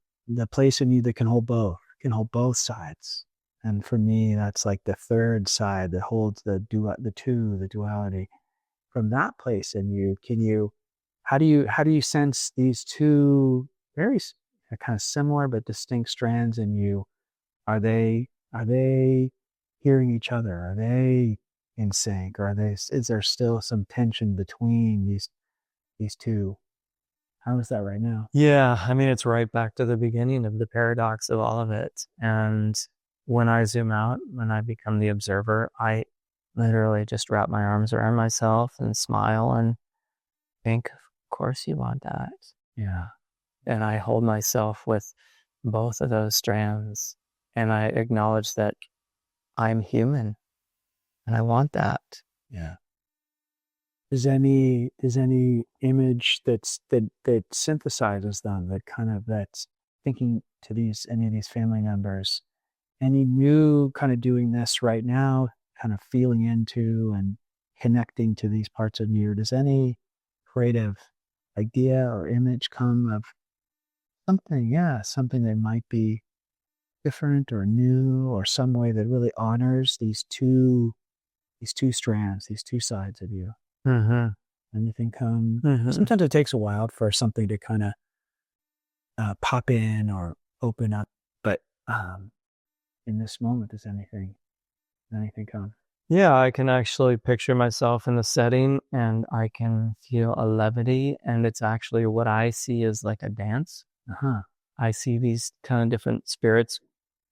place in you that can hold both sides. And for me, that's like the third side that holds the duality. From that place in you, how do you sense these two very kind of similar but distinct strands in you? Are they hearing each other? Are they in sync? Or is there still some tension between these two? How is that right now? Yeah. I mean, it's right back to the beginning of the paradox of all of it. And when I zoom out, when I become the observer, I literally just wrap my arms around myself and smile and think, of course you want that. Yeah. And I hold myself with both of those strands. And I acknowledge that I'm human and I want that. Yeah. Is any image that synthesizes them, that's thinking to any of these family members, any new kind of doing this right now, kind of feeling into and connecting to these parts of you? Does any creative idea or image come of something that might be different or new, or some way that really honors these two strands, these two sides of you? Mm-hmm. Anything come? Mm-hmm. Sometimes it takes a while for something to kind of pop in or open up, but in this moment, does anything come? Yeah, I can actually picture myself in the setting and I can feel a levity, and it's actually what I see as like a dance. Uh-huh. I see these kind of different spirits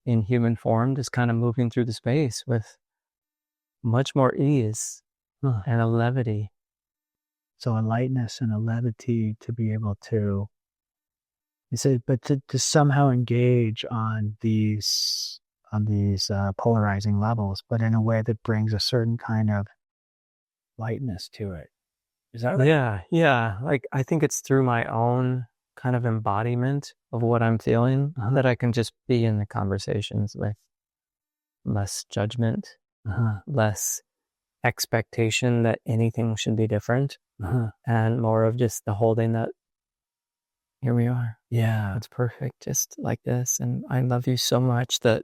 in human form just kind of moving through the space with much more ease and a levity. So a lightness and a levity to be able to, but to somehow engage on these polarizing levels, but in a way that brings a certain kind of lightness to it. Is that right? Yeah. Like, I think it's through my own kind of embodiment of what I'm feeling that I can just be in the conversations with less judgment, less expectation that anything should be different, and more of just the holding that here we are. Yeah. It's perfect, just like this. And I love you so much that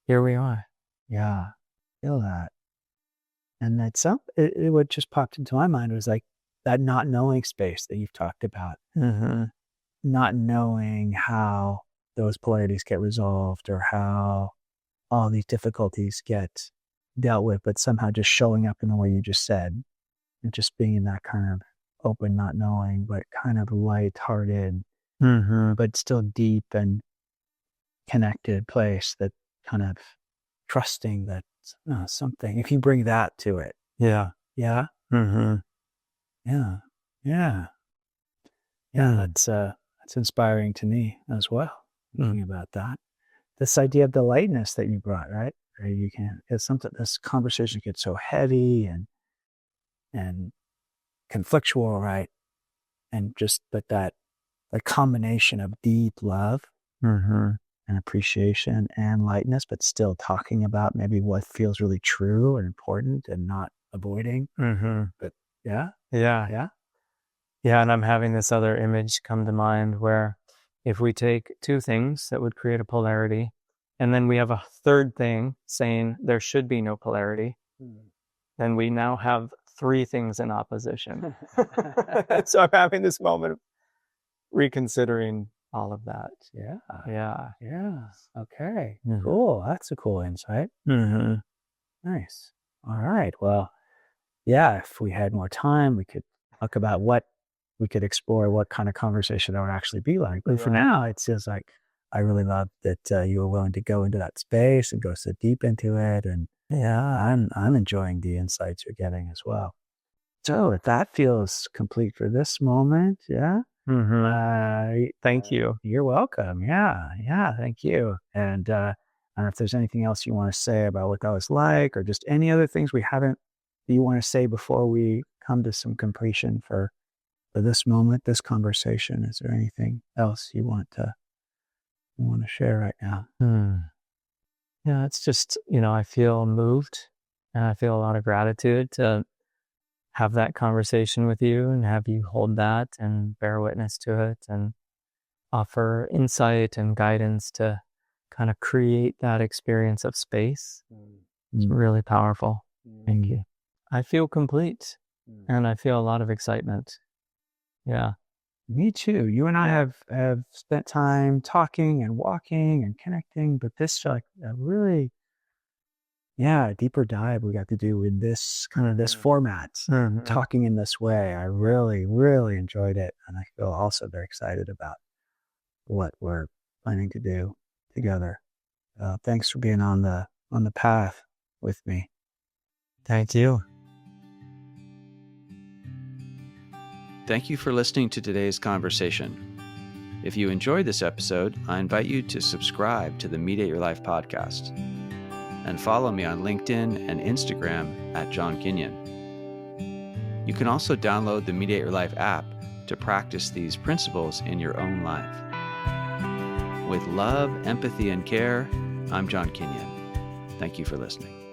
here we are. Yeah. Feel that. And that's what just popped into my mind was like that not knowing space that you've talked about. Mm-hmm. Not knowing how those polarities get resolved or how all these difficulties get dealt with, but somehow just showing up in the way you just said, and just being in that kind of open, not knowing, but kind of light-hearted, but still deep and connected place, that kind of trusting that something, if you bring that to it. Yeah. Yeah. Mm-hmm. Yeah. Yeah. Yeah. That's inspiring to me as well. Thinking about that. This idea of the lightness that you brought, right? You can, it's something, this conversation gets so heavy and conflictual, right? And just that combination of deep love and appreciation and lightness, but still talking about maybe what feels really true and important and not avoiding. But yeah. And I'm having this other image come to mind where if we take two things that would create a polarity, and then we have a third thing saying there should be no polarity, then we now have three things in opposition. So I'm having this moment of reconsidering all of that. Yeah. Okay. Cool. That's a cool insight. Nice. All right. Well, yeah, if we had more time, we could talk about we could explore what kind of conversation that would actually be like. But for now, it feels like I really love that you were willing to go into that space and go so deep into it. And I'm enjoying the insights you're getting as well. So if that feels complete for this moment, yeah. Thank you. You're welcome. Yeah, thank you. And I don't know if there's anything else you want to say about what that was like, or just any other things we haven't that you want to say before we come to some completion for this moment, this conversation. Is there anything else you want to share right now? Yeah, it's just, I feel moved and I feel a lot of gratitude to have that conversation with you and have you hold that and bear witness to it and offer insight and guidance to kind of create that experience of space. It's really powerful. Thank you. I feel complete and I feel a lot of excitement. Yeah. Me too. You and I have spent time talking and walking and connecting, but this like a really, deeper dive we got to do in this kind of this format, talking in this way. I really, really enjoyed it. And I feel also very excited about what we're planning to do together. Thanks for being on the path with me. Thank you. Thank you for listening to today's conversation. If you enjoyed this episode, I invite you to subscribe to the Mediate Your Life podcast and follow me on LinkedIn and Instagram at John Kenyon. You can also download the Mediate Your Life app to practice these principles in your own life. With love, empathy, and care, I'm John Kenyon. Thank you for listening.